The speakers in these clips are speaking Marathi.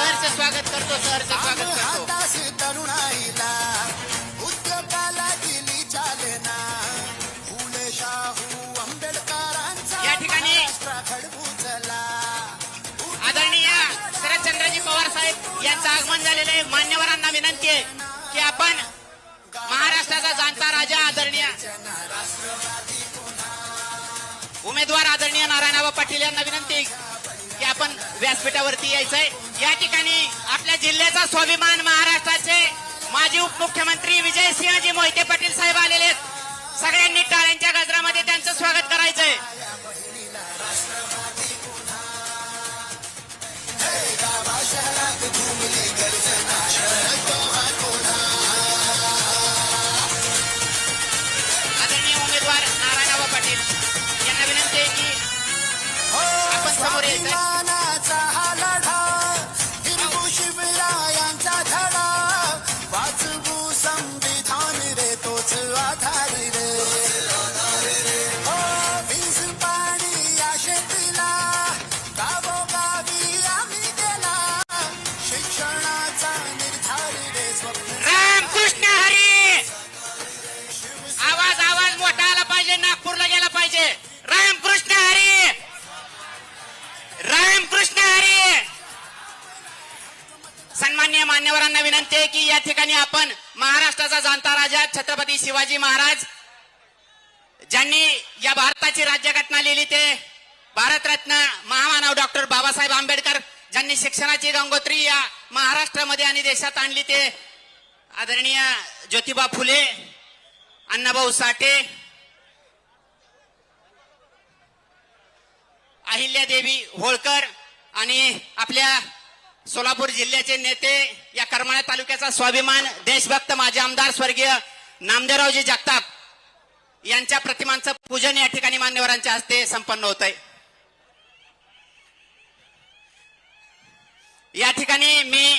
सहर्ष स्वागत करतो, सहर्ष स्वागत करतो. तरुणाईला उद्योगाला दिली चालना, फुले शाहू आंबेडकरांचा या ठिकाणी घडवूचला. आदरणीय शरदचंद्रजी पवार साहेब यांचं आगमन झालेलं आहे. मान्यवरांना विनंती आहे की आपण महाराष्ट्राचा जाणता राजा आदरणीय उमेदवार आदरणीय नारायणराव पाटील यांना विनंती आहे की आपण व्यासपीठावरती यायचंय. या ठिकाणी आपल्या जिल्ह्याचा स्वाभिमान महाराष्ट्राचे माजी उपमुख्यमंत्री विजयसिंहजी मोहिते पाटील साहेब आलेले आहेत. सगळ्यांनी टाळ्यांच्या गजरामध्ये त्यांचं स्वागत करायचंय. आदरणीय उमेदवार नारायणराव पाटील यांना विनंती आहे की आपण समोर यायचंय. स्वाभिमानाचा हा लढा, हिरवू शिवरायांचा धडा, वाचवू संविधान रे तोच आधार रे. हो वीज पाणी या शेतीला, गावोगावी आम्ही गेला, शिक्षणाचा निर्धार रे स्वप्न. रामकृष्ण हरी. आवाज आवाज मोठा आला पाहिजे, नागपूरला गेला पाहिजे. रामकृष्ण हरी, रामकृष्ण हरी. सन्माननीय मान्यवरांना विनंती आहे की या ठिकाणी आपण महाराष्ट्राचा जाणता राजा छत्रपती शिवाजी महाराज ज्यांनी या भारताची राज्यघटना लिहिली, ते भारतरत्न महामानव डॉक्टर बाबासाहेब आंबेडकर ज्यांनी शिक्षणाची गंगोत्री या महाराष्ट्रामध्ये आणि देशात आणली, ते आदरणीय ज्योतिबा फुले, अण्णाभाऊ साठे, अहिल्यादेवी होळकर आणि आपल्या सोलापूर जिल्ह्याचे नेते, या करमाळा तालुक्याचा स्वाभिमान, देशभक्त माजी आमदार स्वर्गीय नामदेवरावजी जगताप यांच्या प्रतिमांचं पूजन या ठिकाणी मान्यवरांच्या हस्ते संपन्न होत आहे. या ठिकाणी मी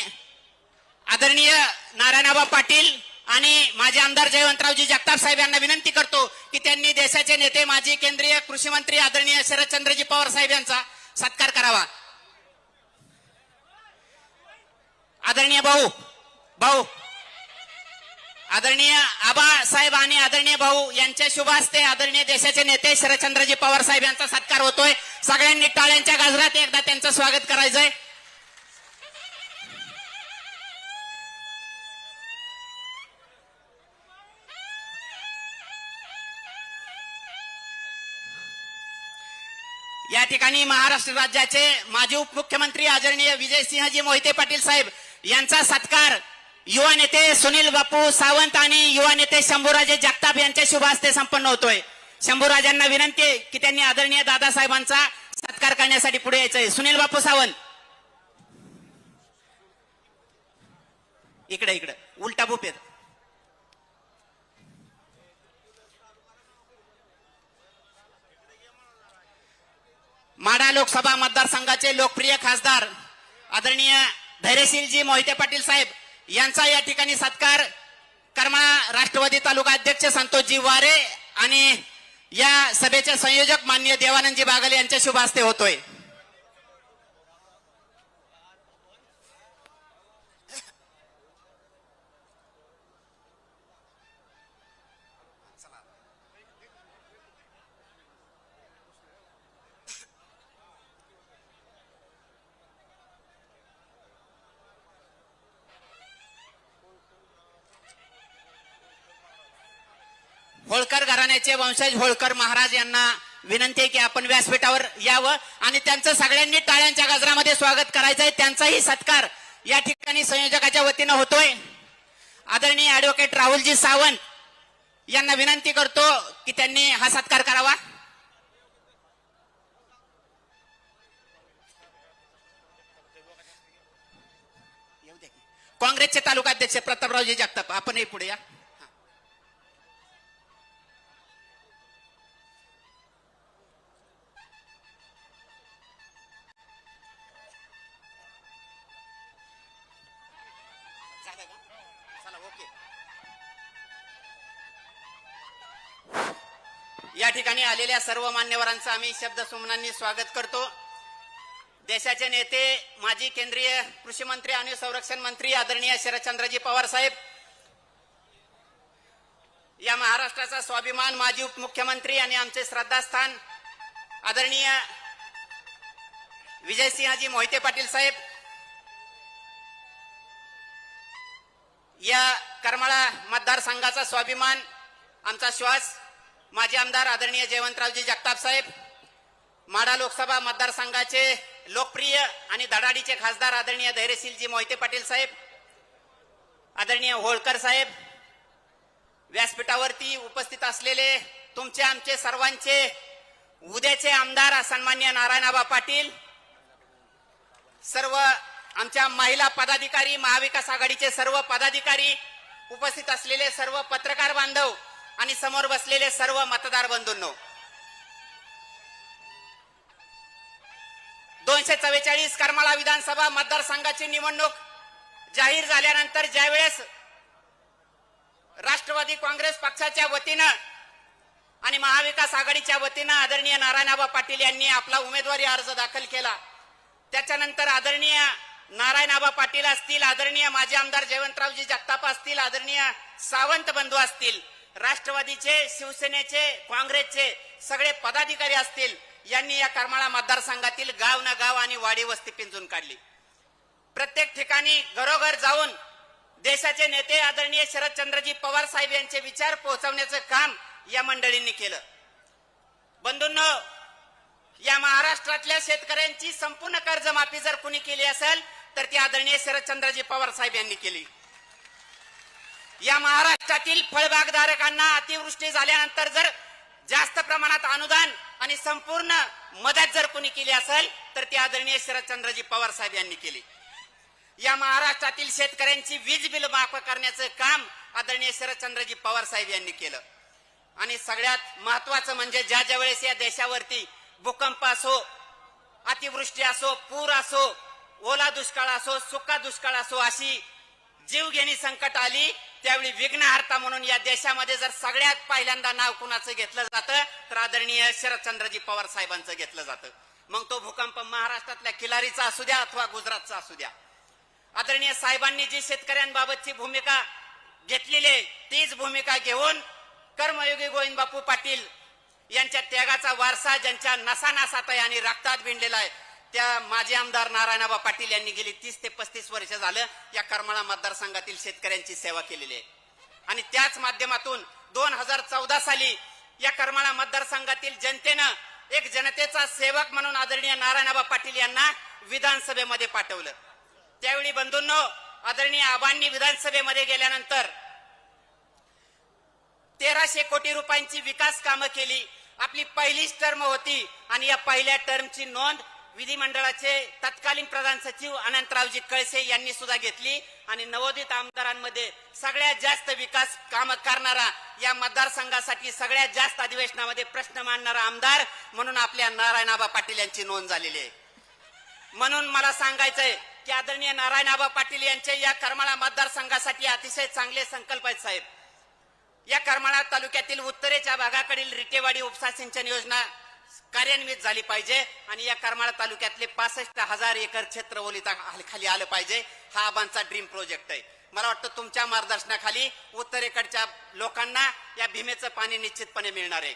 आदरणीय नारायणराव पाटील आणि माजी आमदार जयवंतरावजी जगताप साहेब यांना विनंती करतो की त्यांनी देशाचे नेते माजी केंद्रीय कृषी मंत्री आदरणीय शरदचंद्रजी पवार साहेब यांचा सत्कार करावा. आदरणीय भाऊ आदरणीय आबा साहेब आणि आदरणीय भाऊ यांच्या शुभ हस्ते आदरणीय देशाचे नेते शरदचंद्रजी पवार साहेब यांचा सत्कार होतोय. सगळ्यांनी टाळ्यांच्या गजरात एकदा त्यांचं स्वागत करायचंय. या ठिकाणी महाराष्ट्र राज्याचे माजी उपमुख्यमंत्री आदरणीय विजयसिंहजी मोहिते पाटील साहेब यांचा सत्कार युवा नेते सुनील बापू सावंत आणि युवा नेते शंभूराजे जगताप यांच्या शुभ हस्ते संपन्न होतोय. शंभूराजांना विनंती आहे की त्यांनी आदरणीय दादासाहेबांचा सत्कार करण्यासाठी पुढे यायचंय. सुनील बापू सावंत इकडे उलटा भूप येत. माढा लोकसभा मतदारसंघाचे लोकप्रिय खासदार आदरणीय धैर्यशीलजी मोहिते पाटील साहेब यांचा या ठिकाणी सत्कार करमाळा राष्ट्रवादी तालुका अध्यक्ष संतोषजी वारे आणि या सभेचे संयोजक माननीय देवानंदजी बागले यांच्या शुभ हस्ते होतोय. होळकर घराण्याचे वंशज होळकर महाराज यांना विनंती आहे की आपण व्यासपीठावर यावं आणि त्यांचं सगळ्यांनी टाळ्यांच्या गजरामध्ये स्वागत करायचंय. त्यांचाही सत्कार या ठिकाणी संयोजकाच्या वतीनं होतोय. आदरणीय ऍडव्होकेट राहुलजी सावंत यांना विनंती करतो की त्यांनी हा सत्कार करावा. काँग्रेसचे तालुका अध्यक्ष प्रतापरावजी जगताप आपणही पुढे या. या ठिकाणी आलेल्या सर्व मान्यवरांचं आम्ही शब्द सुमनांनी स्वागत करतो. देशाचे नेते माजी केंद्रीय कृषी मंत्री आणि संरक्षण मंत्री आदरणीय शरदचंद्रजी पवार साहेब, या महाराष्ट्राचा स्वाभिमान माजी उपमुख्यमंत्री आणि आमचे श्रद्धास्थान आदरणीय विजयसिंहजी मोहिते पाटील साहेब, या करमाळा मतदारसंघाचा स्वाभिमान आमचा श्वास माजी आमदार आदरणीय जयवंतरावजी जगताप साहेब, माढा लोकसभा मतदारसंघाचे लोकप्रिय आणि धडाडीचे खासदार आदरणीय धैर्यशीलजी मोहिते पाटील साहेब, आदरणीय होळकर साहेब, व्यासपीठावरती उपस्थित असलेले तुमचे आमचे सर्वांचे उद्याचे आमदार सन्मान्य नारायणआबा पाटील, सर्व आमच्या महिला पदाधिकारी, महाविकास आघाडीचे सर्व पदाधिकारी, उपस्थित असलेले सर्व पत्रकार बांधव आणि समोर बसलेले सर्व मतदार बंधूंनो, 244 करमाळा विधानसभा मतदारसंघाची निवडणूक जाहीर झाल्यानंतर ज्यावेळेस राष्ट्रवादी काँग्रेस पक्षाच्या वतीनं आणि महाविकास आघाडीच्या वतीनं आदरणीय नारायणआबा पाटील यांनी आपला उमेदवारी अर्ज दाखल केला, त्याच्यानंतर आदरणीय नारायणआबा पाटील असतील, आदरणीय माजी आमदार जयवंतरावजी जगताप असतील, आदरणीय सावंत बंधू असतील, राष्ट्रवादीचे, शिवसेनेचे, काँग्रेसचे सगळे पदाधिकारी असतील, यांनी या करमाळा मतदारसंघातील गाव न गाव आणि वाडी वस्ती पिंजून काढली. प्रत्येक ठिकाणी घरोघर जाऊन देशाचे नेते आदरणीय शरदचंद्रजी पवार साहेब यांचे विचार पोहोचवण्याचं काम या मंडळींनी केलं. बंधूंनो, या महाराष्ट्रातल्या शेतकऱ्यांची संपूर्ण कर्जमाफी जर कुणी केली असेल तर ती आदरणीय शरदचंद्रजी पवार साहेब यांनी केली. या महाराष्ट्रातील फळबागधारकांना अतिवृष्टी झाल्यानंतर जर जास्त प्रमाणात अनुदान आणि संपूर्ण मदत जर कुणी केली असेल तर ती आदरणीय शरदचंद्रजी पवार साहेब यांनी केली. या महाराष्ट्रातील शेतकऱ्यांची वीज बिल माफ करण्याचं काम आदरणीय शरदचंद्रजी पवार साहेब यांनी केलं. आणि सगळ्यात महत्वाचं म्हणजे ज्या वेळेस या देशावरती भूकंप असो, अतिवृष्टी असो, पूर असो, ओला दुष्काळ असो, सुका दुष्काळ असो, अशी जीवघेणी संकट आली, त्यावेळी विघ्नहर्ता म्हणून या देशामध्ये जर सगळ्यात पहिल्यांदा नाव कुणाचं घेतलं जातं तर आदरणीय शरदचंद्रजी पवार साहेबांचं घेतलं जातं. मग तो भूकंप महाराष्ट्रातल्या किलारीचा असू द्या अथवा गुजरातचा असू द्या. आदरणीय साहेबांनी जी शेतकऱ्यांबाबतची भूमिका घेतलेली आहे तीच भूमिका घेऊन कर्मयोगी गोविंद बापू पाटील यांच्या त्यागाचा वारसा ज्यांच्या नसानासात आहे आणि रक्तात भिनलेला आहे, त्या माजी आमदार नारायणआबा पाटील यांनी गेली 30 ते 35 वर्ष झालं या करमाळा मतदारसंघातील शेतकऱ्यांची सेवा केलेली आहे. आणि त्याच माध्यमातून 2014 साली या करमाळा मतदारसंघातील जनतेनं एक जनतेचा सेवक म्हणून आदरणीय नारायणआबा पाटील यांना विधानसभेमध्ये पाठवलं. त्यावेळी बंधूंनो, आदरणीय आबांनी विधानसभेमध्ये गेल्यानंतर 1300 कोटी रुपयांची विकास कामं केली. आपली पहिलीच टर्म होती आणि या पहिल्या टर्मची नोंद विधिमंडळाचे तत्कालीन प्रधान सचिव अनंतरावजी कळसे यांनी सुद्धा घेतली. आणि नवोदित आमदारांमध्ये सगळ्यात जास्त विकास काम करणारा, या मतदारसंघासाठी सगळ्यात जास्त अधिवेशनामध्ये प्रश्न मांडणारा आमदार म्हणून आपल्या नारायणआबा पाटील यांची नोंद झालेली आहे. म्हणून मला सांगायचंय की आदरणीय नारायणआबा पाटील यांचे या करमाळा मतदारसंघासाठी अतिशय चांगले संकल्प आहेत साहेब. या करमाळा तालुक्यातील उत्तरेच्या भागाकडील रिटेवाडी उपसा सिंचन योजना कार्यान्वित झाली पाहिजे आणि या करमाळा तालुक्यातले 65,000 एकर क्षेत्र ओलिता खाली आलं पाहिजे. हा आबांचा ड्रीम प्रोजेक्ट आहे. मला वाटतं तुमच्या मार्गदर्शनाखाली उत्तरेकडच्या लोकांना या भीमेचं पाणी निश्चितपणे मिळणार आहे.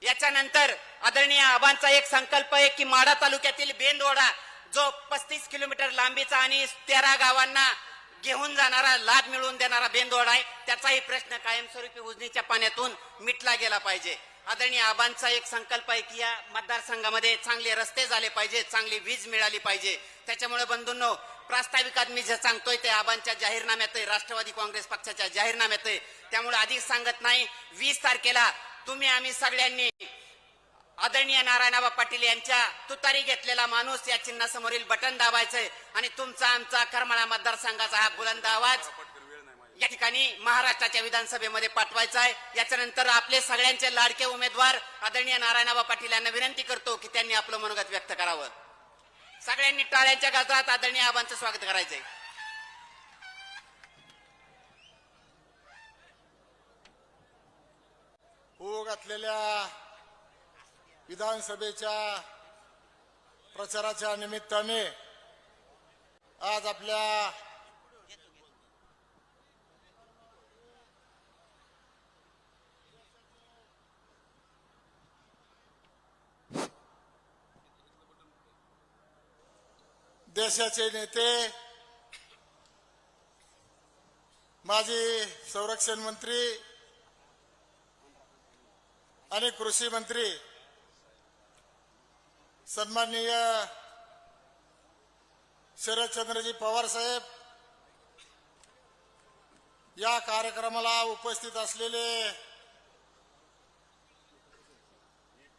याच्यानंतर आदरणीय आबांचा एक संकल्प आहे की माढा तालुक्यातील बेंदोडा जो 35 किलोमीटर लांबीचा आणि 13 गावांना घेऊन जाणारा, लाभ मिळवून देणारा बेंदोडा आहे, त्याचाही प्रश्न कायमस्वरूपी उजनीच्या पाण्यातून मिटला गेला पाहिजे. आदरणीय आबांचा एक संकल्प आहे की या मतदारसंघामध्ये चांगले रस्ते झाले पाहिजे, चांगली वीज मिळाली पाहिजे. त्याच्यामुळे बंधूंनो, प्रास्ताविकात मी जे सांगतोय ते आबांच्या जाहीरनाम्यात आहे, राष्ट्रवादी काँग्रेस पक्षाच्या जाहीरनाम्यात आहे. त्यामुळे अधिक सांगत नाही. 20 तारखेला तुम्ही आम्ही सगळ्यांनी आदरणीय नारायणआबा पाटील यांच्या तुतारी घेतलेला माणूस या चिन्हासमोरील बटन दाबायचंय आणि तुमचा आमचा करमाळा मतदारसंघाचा हा बुलंद आवाज या ठिकाणी महाराष्ट्राच्या विधानसभेमध्ये पाठवायचा आहे. याच्यानंतर आपले सगळ्यांचे लाडके उमेदवार आदरणीय नारायणआबा पाटील यांना विनंती करतो की त्यांनी आपलं मनोगत व्यक्त करावं. सगळ्यांनी टाळ्यांच्या गजरात आदरणीय आबांचं स्वागत करायचंय. होऊ घातलेल्या विधानसभेच्या प्रचाराच्या निमित्ताने आज आपल्या देशाचे नेते, माजी संरक्षण मंत्री आणि कृषी मंत्री सन्माननीय शरदचंद्रजी पवार साहेब, या कार्यक्रमाला उपस्थित असलेले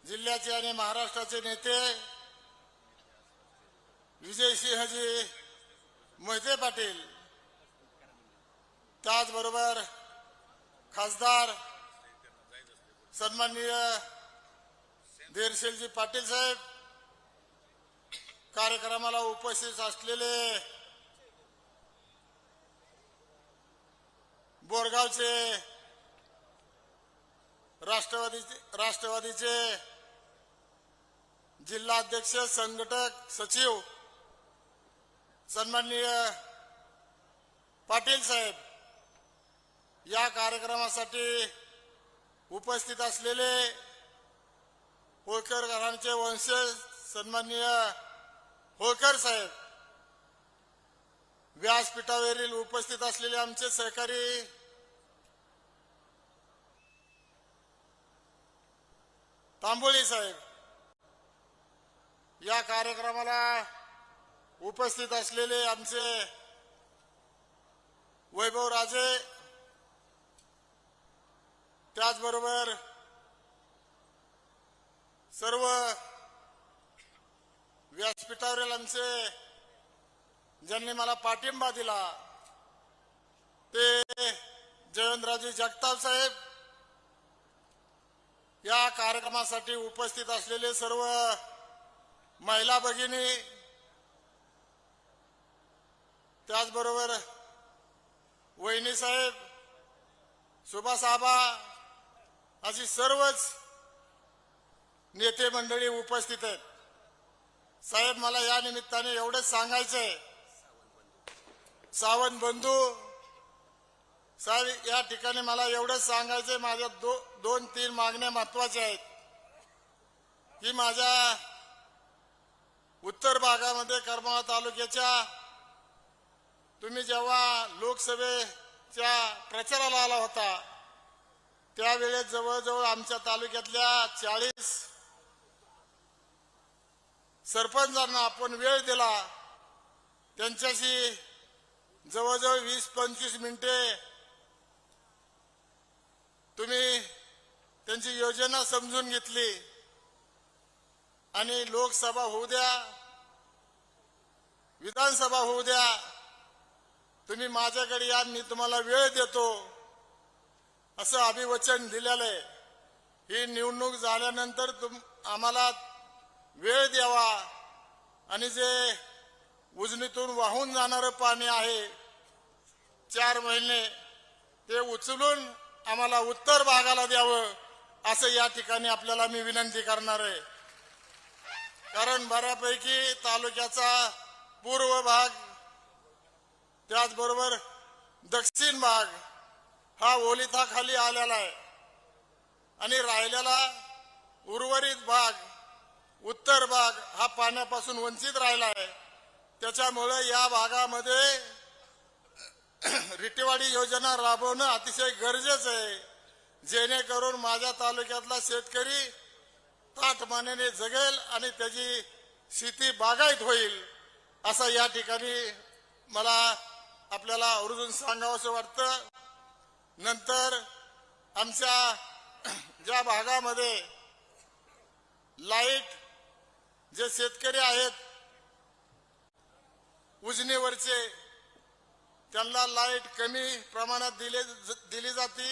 जिल्ह्याचे आणि महाराष्ट्राचे नेते विजयसिंहजी मोहिते पाटील, त्याचबरोबर खासदार सन्माननीय धीरशीलजी पाटील साहेब, कार्यक्रमाला उपस्थित असलेले बोरगावचे राष्ट्रवादीचे जिल्हाध्यक्ष संघटक सचिव सन्माननीय पाटील साहेब, या कार्यक्रमासाठी उपस्थित असलेले होळकर घराण्याचे वंशज सन्माननीय होळकर साहेब, व्यासपीठावरील उपस्थित असलेले आमचे सहकारी तांबोळी साहेब, या कार्यक्रमाला उपस्थित असलेले आमचे वैभव राजे, त्याचबरोबर सर्व व्यासपीठावरील आमचे ज्यांनी मला पाठिंबा दिला ते जयवंतरावजी जगताप साहेब, या कार्यक्रमासाठी उपस्थित असलेले सर्व महिला भगिनी, त्याचबरोबर वहिनी साहेब, सुभाष आबा, अशी सर्वच नेते मंडळी उपस्थित आहेत. साहेब, मला या निमित्ताने एवढंच सांगायचंय, सावंत बंधू साहेब, या ठिकाणी मला एवढंच सांगायचंय, माझ्या दोन तीन मागण्या महत्वाच्या आहेत की माझ्या उत्तर भागामध्ये करमाळा तालुक्याच्या तुम्ही जेव्हा लोकसभेच्या प्रचाराला आला होता त्यावेळेस जवळजवळ आमच्या तालुक्यातल्या 40 सरपंचांना आपण वेळ दिला, त्यांच्याशी जवळजवळ 20-25 मिनिटे तुम्ही त्यांची योजना समजून घेतली आणि लोकसभा होऊ द्या, विधानसभा होऊ द्या, तुम्ही माझ्याकडे या, मी तुम्हाला वेळ देतो असं अभिवचन दिलेलं आहे. ही निवडणूक झाल्यानंतर आम्हाला वेळ द्यावा आणि जे उजनीतून वाहून जाणारं पाणी आहे 4 महिने ते उचलून आम्हाला उत्तर भागाला द्यावं असं या ठिकाणी आपल्याला मी विनंती करणार आहे. कारण बऱ्यापैकी तालुक्याचा पूर्व भाग त्याचबरोबर दक्षिण भाग हा ओलिताखाली आलेला आहे आणि राहिलेला उर्वरित भाग उत्तर भाग हा पाण्यापासून वंचित राहिला आहे. त्याच्यामुळे या भागामध्ये रिटेवाडी योजना राबवणं अतिशय गरजेचं आहे, जेणेकरून माझ्या तालुक्यातला शेतकरी ताठमानेने जगेल आणि त्याची शेती बागायत होईल असं या ठिकाणी मला आपल्याला आवर्जून सांगावंसं वाटतं. नंतर आमच्या ज्या भागामध्ये लाईट जे शेतकरी आहेत उजनीवरचे त्यांना लाईट कमी प्रमाणात दिली जाते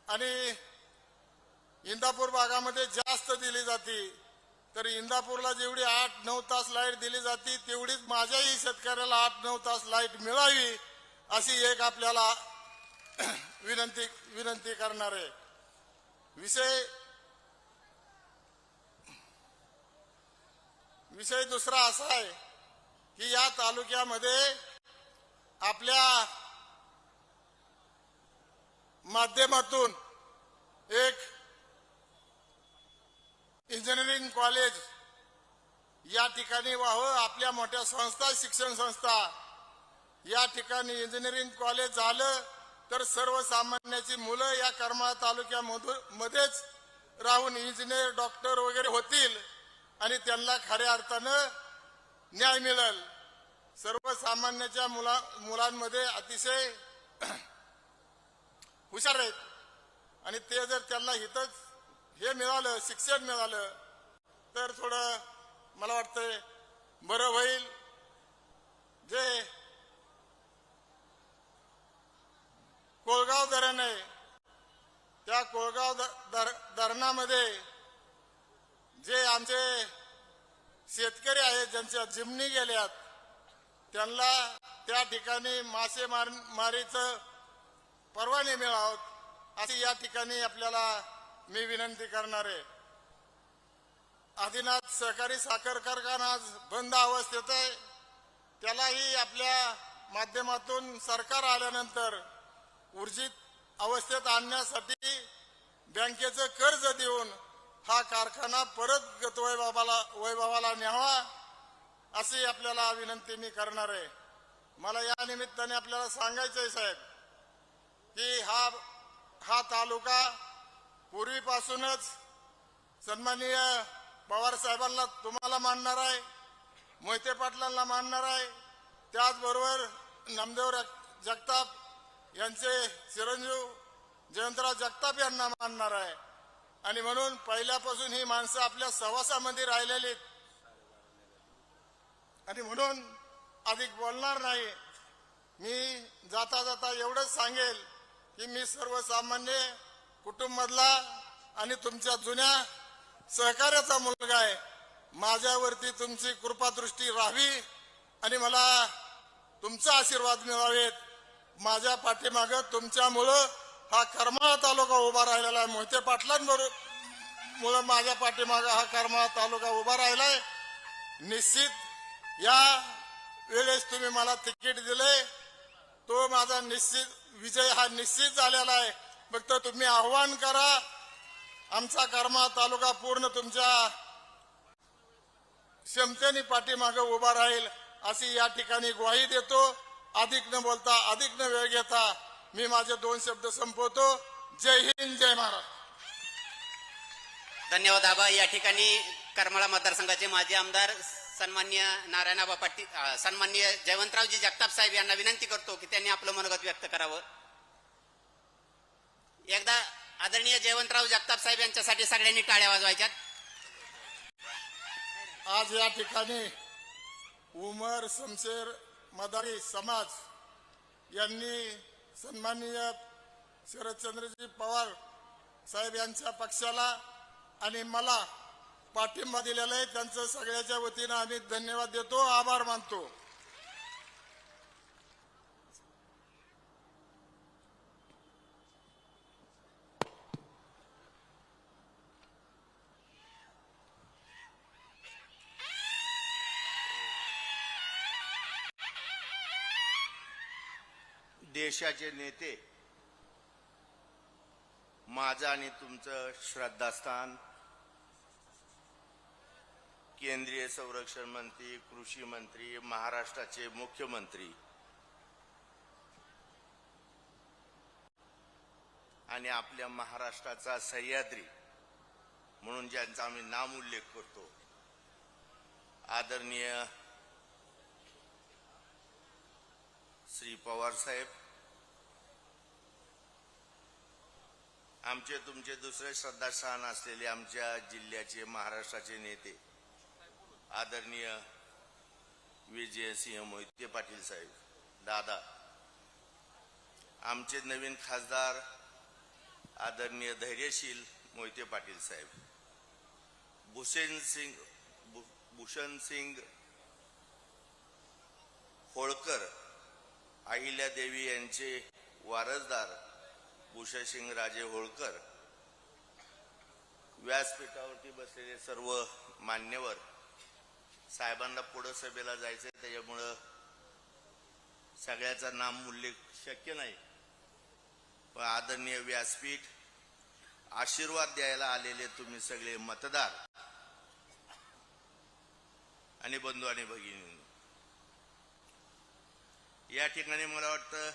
आणि इंदापूर भागामध्ये जास्त दिली जाते. तर इंदापूरला जेवढी 8-9 तास लाईट दिली जाते तेवढीच माझ्याही शेतकऱ्याला 8-9 तास लाईट मिळावी अशी एक आपल्याला विनंती करणार आहे. विषय दुसरा असा आहे की या तालुक्यामध्ये आपल्या माध्यमातून एक इंजिनिअरिंग कॉलेज या ठिकाणी व्हावं. आपल्या मोठ्या संस्था, शिक्षण संस्था या ठिकाणी इंजिनिअरिंग कॉलेज झालं तर सर्वसामान्याची मुलं या करमाळा तालुक्यामध्येच राहून इंजिनियर, डॉक्टर वगैरे होतील आणि त्यांना खऱ्या अर्थानं न्याय मिळेल. सर्वसामान्याच्या मुलांमध्ये अतिशय हुशार आहेत आणि ते जर त्यांना हितच हे मिळालं, शिक्षण मिळालं तर थोडं मला वाटतंय बरं होईल. जे कोळगाव धरण आहे त्या कोळगाव धरणामध्ये जे आमचे शेतकरी आहेत ज्यांच्या जिमनी गेल्यात त्यांना त्या ठिकाणी मासेमारीचं परवाने मिळावं अशी या ठिकाणी आपल्याला मी विनंती करणार आहे. आदिनाथ सहकारी साखर कारखाना आज बंद अवस्थेत आहे. त्यालाही आपल्या माध्यमातून सरकार आल्यानंतर ऊर्जित अवस्थेत आणण्यासाठी बँकेचं कर्ज देऊन हा कारखाना परत वैभवाला न्यावा अशी आपल्याला विनंती मी करणार आहे. मला या निमित्ताने आपल्याला सांगायचं आहे साहेब की हा तालुका पूर्वीपासूनच सन्माननीय पवार साहेबांना तुम्हाला मानणार आहे, मोहिते पाटलांना मानणार आहे, त्याचबरोबर नामदेव जगताप यांचे चिरंजीव जयंतराव जगताप यांना मानणार आहे. आणि म्हणून पहिल्यापासून ही माणसं आपल्या सहवासामध्ये राहिलेली आहेत आणि म्हणून अधिक बोलणार नाही. मी जाता जाता एवढंच सांगेल की मी सर्वसामान्य कुटुंबातला आणि तुमच्या जुन्या सहकार्याचा मुलगा आहे. माझ्यावरती तुमची कृपादृष्टी राहावी आणि मला तुमचा आशीर्वाद मिळावेत. माझ्या पाठीमागं तुमच्यामुळं हा करमाळा तालुका उभा राहिलेला आहे. मोहिते पाटलांमुळं माझ्या पाठीमागं हा करमाळा तालुका उभा राहिलाय. निश्चित या वेळेस तुम्ही मला तिकीट दिले तो माझा निश्चित विजय हा निश्चित झालेला आहे. फक्त तुम्ही आव्हान करा. आमचा करमाळा तालुका पूर्ण तुमच्या क्षमतेने पाठीमागे उभा राहील अशी या ठिकाणी ग्वाही देतो. अधिक न बोलता, अधिक न वेळ घेता मी माझे 2 शब्द संपवतो. जय हिंद, जय महाराष्ट्र. धन्यवाद आबा. या ठिकाणी करमाळा मतदारसंघाचे माजी आमदार सन्माननीय नारायणआबा पाटील, सन्माननीय जयवंतरावजी जगताप साहेब यांना विनंती करतो की त्यांनी आपलं मनोगत व्यक्त करावं. एकदा आदरणीय जयवंतराव जगताप साहेब यांच्यासाठी सगळ्यांनी टाळ्या वाजवायच्यात. आज या ठिकाणी उमर शमशेर मदारी समाज यांनी सन्माननीय शरदचंद्रजी पवार साहेब यांच्या पक्षाला आणि मला पाठिंबा दिलेला आहे. त्यांचं सगळ्याच्या वतीनं आम्ही धन्यवाद देतो, आभार मानतो. देशाचे नेते, माझं आणि तुमचं श्रद्धास्थान केंद्रीय संरक्षण मंत्री, कृषी मंत्री, महाराष्ट्राचे मुख्यमंत्री आणि आपल्या महाराष्ट्राचा सह्याद्री म्हणून ज्यांचा आम्ही नाम उल्लेख करतो, आदरणीय श्री पवार साहेब, आमचे तुमचे दुसरे श्रद्धास्थान असलेले आमच्या जिल्ह्याचे महाराष्ट्राचे नेते आदरणीय विजयसिंह मोहिते पाटील साहेब, दादा, आमचे नवीन खासदार आदरणीय धैर्यशील मोहिते पाटील साहेब, भूषण सिंग होळकर, अहिल्यादेवी यांचे वारसदार भूषणसिंग राजे होळकर, व्यासपीठावरती बसलेले सर्व मान्यवर, साहेबांना पुढं सभेला जायचंय, त्याच्यामुळं सगळ्याचा नाम उल्लेख शक्य नाही. पण आदरणीय व्यासपीठ, आशीर्वाद द्यायला आलेले तुम्ही सगळे मतदार आणि बंधू आणि भगिनी, या ठिकाणी मला वाटतं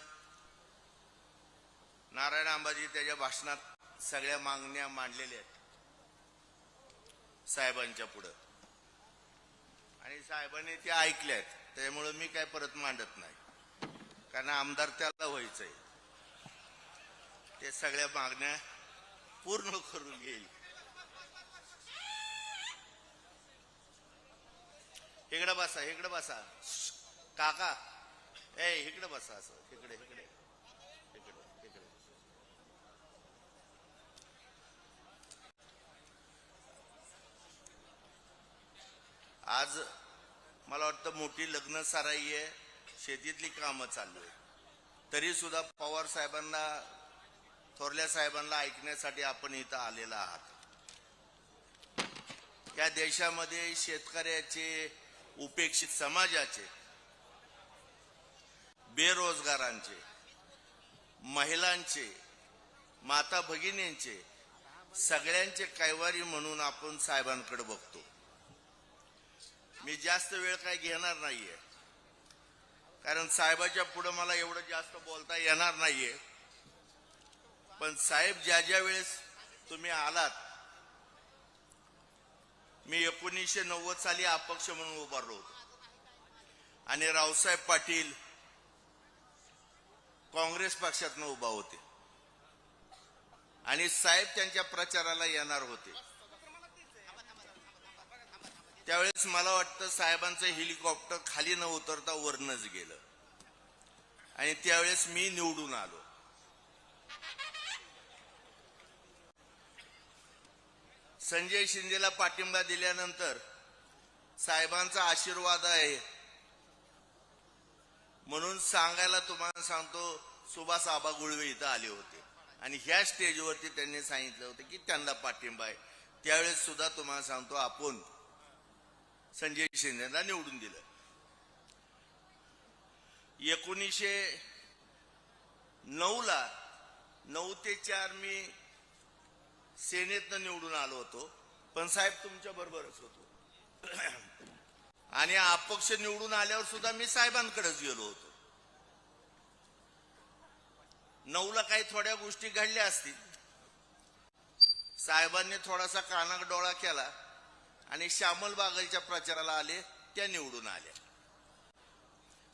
नारायण आंबाजी त्याच्या भाषणात सगळ्या मागण्या मांडलेल्या आहेत साहेबांच्या पुढं, आणि साहेबांनी त्या ऐकल्या आहेत. त्यामुळे मी काय परत मांडत नाही, कारण आमदार त्याला व्हायचंय. ते सगळ्या मागण्या पूर्ण करून घेईल. इकडे बसा, इकडे बसा काका, इकडे बसा, असं इकडे इकडे इकडे इकडे. आज मला वाटतं मोठी लग्न सराई आहे, शेतीतली कामं चालू आहे, तरी सुद्धा पवार साहेबांना, थोरल्या साहेबांना ऐकण्यासाठी आपण इथं आलेला आहात. या देशामध्ये शेतकऱ्याचे, उपेक्षित समाजाचे, बेरोजगारांचे, महिलांचे, माता भगिनींचे, सगळ्यांचे कैवारी म्हणून आपण साहेबांकडे बघतो. मी जास्त वेळ काय घेणार नाहीये, कारण साहेबाच्या पुढे मला एवढं जास्त बोलता येणार नाहीये. पण साहेब, ज्या ज्या वेळेस तुम्ही आलात, मी 1990 साली अपक्ष म्हणून उभारलो होतो, आणि रावसाहेब पाटील काँग्रेस पक्षातनं उभा होते, आणि साहेब त्यांच्या प्रचाराला येणार होते. त्यावेळेस मला वाटतं साहेबांचं हेलिकॉप्टर खाली न उतरता वरनच गेलं, आणि त्यावेळेस मी निवडून आलो. संजय शिंदेला पाठिंबा दिल्यानंतर साहेबांचा आशीर्वाद आहे म्हणून सांगायला तुम्हाला सांगतो, सुभाष आबा गुळवे इथं आले होते, आणि ह्या स्टेजवरती त्यांनी सांगितलं होतं की त्यांना पाठिंबा आहे. त्यावेळेस सुद्धा तुम्हाला सांगतो, आपण संजय शिंदेला निवडून दिलं. 1909 ला 9 ते 4 मी सेनेतनं निवडून आलो होतो, पण साहेब तुमच्या बरोबरच होतो. आणि अपक्ष निवडून आल्यावर सुद्धा मी साहेबांकडेच गेलो होतो. 9 ला काही थोड्या गोष्टी घडल्या असतील, साहेबांनी थोडासा कानाक डोळा केला आणि श्यामल बागलच्या प्रचाराला आले, त्या निवडून आल्या.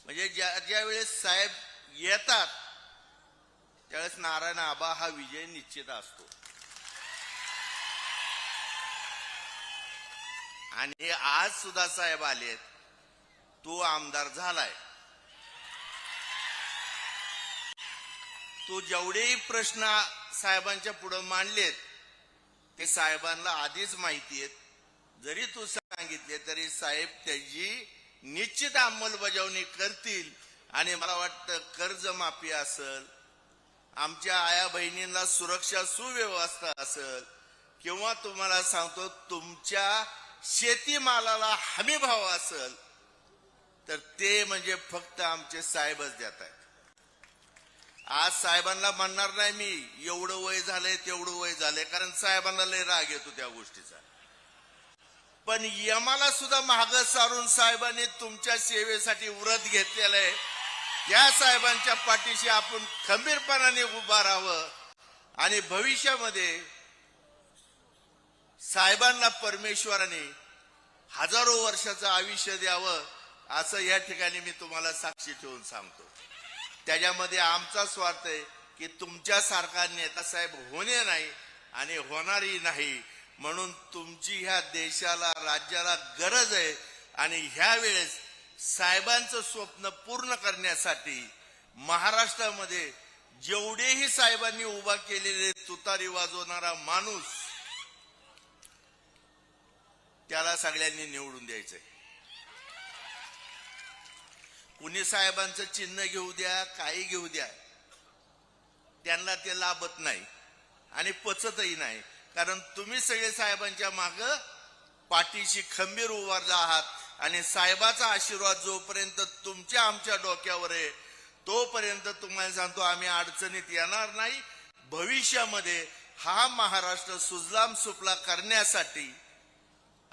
म्हणजे ज्या वेळेस साहेब येतात त्यावेळेस नारायण आबा हा विजय निश्चित असतो. आणि आज सुद्धा साहेब आलेत, तो आमदार झालाय. तो जेवढेही प्रश्न साहेबांच्या पुढे मांडलेत ते साहेबांना आधीच माहिती आहेत. जरी तू सांगितले तरी साहेब त्याची निश्चित अंमलबजावणी करतील. आणि मला वाटतं कर्जमाफी असेल, आमच्या आया बहिणींना सुरक्षा सुव्यवस्था असेल, किंवा तुम्हाला सांगतो तुमच्या शेतीमालाला हमी भाव असेल, तर ते म्हणजे फक्त आमचे साहेबच देत आहेत. आज साहेबांना म्हणणार नाही मी एवढं वय झालंय तेवढं वय झालंय, कारण साहेबांना लय राग येतो त्या गोष्टीचा. पण यमाला सुद्धा मागं सारून साहेबांनी तुमच्या सेवेसाठी व्रत घेतलेलं आहे. त्या साहेबांच्या पाठीशी आपण खंबीरपणाने उभा राहावं, आणि भविष्यामध्ये साहेबांना परमेश्वराने हजारो वर्षाचं आयुष्य द्यावं, असं या ठिकाणी मी तुम्हाला साक्षी ठेवून सांगतो. त्याच्यामध्ये आमचा स्वार्थ आहे की तुमच्यासारखा नेता साहेब होणे नाही आणि होणारही नाही. म्हणून तुमची ह्या देशाला, राज्याला गरज आहे. आणि ह्या वेळेस साहेबांचं स्वप्न पूर्ण करण्यासाठी महाराष्ट्रामध्ये जेवढेही साहेबांनी उभा केलेले तुतारी वाजवणारा माणूस, त्याला सगळ्यांनी निवडून द्यायचंय. कुणी साहेबांचं चिन्ह घेऊ द्या, काही घेऊ द्या, त्यांना ते लाभत नाही आणि पचतही नाही. कारण तुम्ही सगळे साहेबांच्या माग पाठीशी खंबीर उभारला आहात आणि साहेबाचा आशीर्वाद जोपर्यंत तुमच्या आमच्या डोक्यावर आहे तोपर्यंत तुम्हाला सांगतो आम्ही अडचणीत येणार नाही. भविष्यामध्ये हा महाराष्ट्र सुजलाम सुफला करण्यासाठी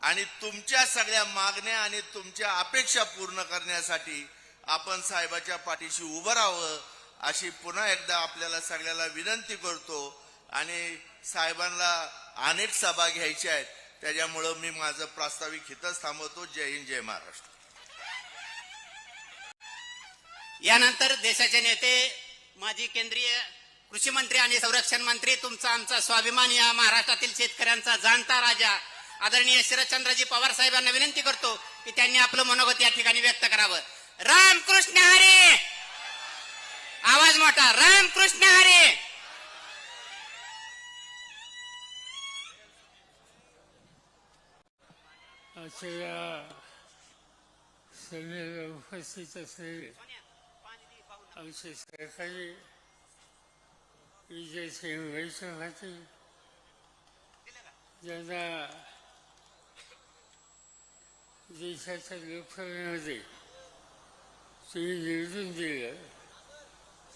आणि तुमच्या सगळ्या मागण्या आणि तुमच्या अपेक्षा पूर्ण करण्यासाठी आपण साहेबाच्या पाठीशी उभं राहावं अशी पुन्हा एकदा आपल्याला सगळ्याला विनंती करतो. आणि साहेबांना अनेक सभा घ्यायच्या आहेत त्याच्यामुळं मी माझं प्रास्ताविक हितच थांबवतो. जय हिंद, जय महाराष्ट्र. यानंतर देशाचे नेते माजी केंद्रीय कृषी मंत्री आणि संरक्षण मंत्री तुमचा आमचा स्वाभिमान या महाराष्ट्रातील शेतकऱ्यांचा जाणता राजा आदरणीय शरदचंद्रजी पवार साहेबांना विनंती करतो की त्यांनी आपलं मनोगत या ठिकाणी व्यक्त करावं. रामकृष्ण हरी. आवाज मोठा. रामकृष्ण हरी. आजच्या सभेला उपस्थित असलेले आमचे सहकारी विजयसिंह वैष्णव पाटील ज्यांना देशाच्या लोकसभेमध्ये तुम्ही निवडून दिलं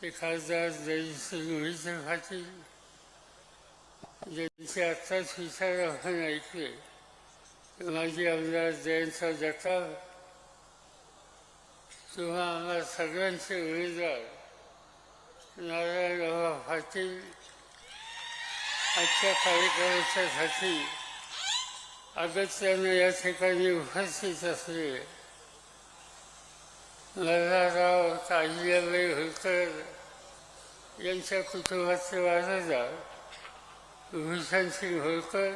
ते खासदार जयसिंह वैष्णव पाटील ज्यांचे आत्ताच विचार आपण ऐकले माजी आमदार जयंतराव जगताप किंवा आम्हाला सगळ्यांचे उमेदवार नारायणराव पाटील आजच्या कार्यक्रमाच्यासाठी अगत्यानं या ठिकाणी उपस्थित असलेले मल्हारराव अहिल्याबाई होळकर यांच्या कुटुंबाचे वारसदार भूषणसिंग होळकर,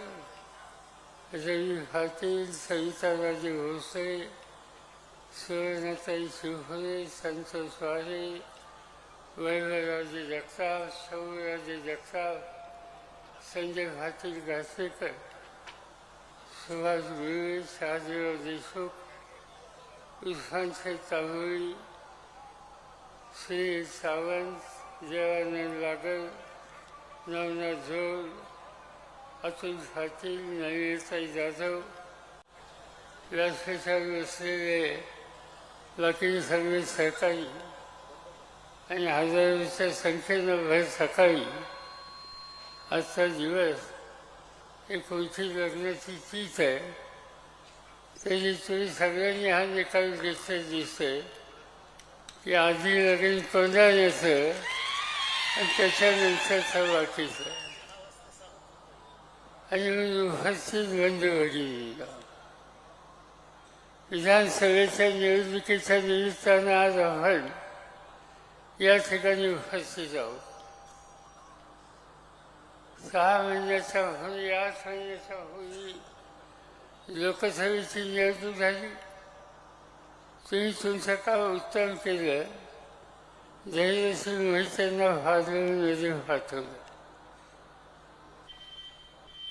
रवी पाटील, सविताराजे भोसले, सुवर्णताई शिवफुले, संतोष वारे, वैभवराजे जगताप, शौर्यराजे जगताप, संजय पाटील घासेकर, सुभाष गुरुवे, शहाजीराव देशमुख, इरफानशाह तांबोळी, श्री सावंत, देवानंद लागल, नवनाथ झोळ, अतुल पाटील, नलिनीताई जाधव, व्यासपीठावर बसलेले बाकी सगळे सहकारी आणि हजारोच्या संख्येनं भर सकाळी आजचा दिवस एक मोठी लग्नाची तीच आहे. त्याची तुम्ही सगळ्यांनी हा निकाल घेतला दिसतोय की आधी लगीन कोंडाण्याचं आणि त्याच्यानंतरचं बाकीचं आणि उपस्थित बंधू भगिनींना विधानसभेच्या निवडणुकीच्या निमित्तानं आज आपण या ठिकाणी उपस्थित आहोत. 6 महिन्याच्या पूर्वी 8 महिन्याच्या पूर्वी लोकसभेची निवडणूक झाली. तुम्ही तुमचं काम उत्तम केलं. धैर्यशील मोहित्यांना फादरमध्ये पाठवलं.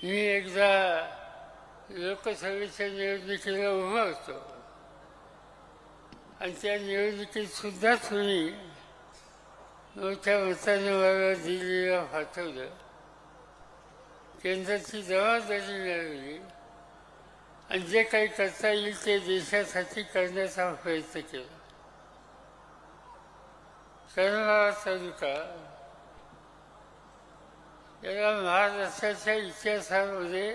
मी एकदा लोकसभेच्या निवडणुकीला उभा होतो आणि त्या निवडणुकीत सुद्धा तुम्ही मोठ्या मताने मला दिल्लीला पाठवलं. केंद्राची जबाबदारी मिळवली आणि जे काही करता येईल ते देशासाठी करण्याचा प्रयत्न केला. कर्नाळा तालुका याला महाराष्ट्राच्या इतिहासामध्ये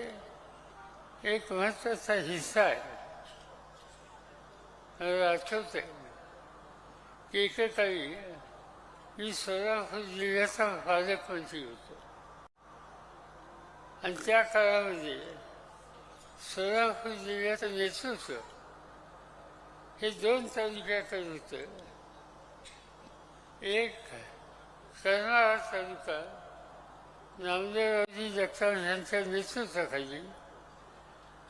एक महत्त्वाचा हिस्सा आहे. मला आठवत आहे की एकेकाळी मी सोलापूर जिल्ह्याचा पालकमंत्री होतो आणि त्या काळामध्ये सोलापूर जिल्ह्याचं नेतृत्व हे 2 तालुक्याकडे होतं. एक कर्नाळा तालुका नामदेवरावजी जगताप यांच्या नेतृत्वाखाली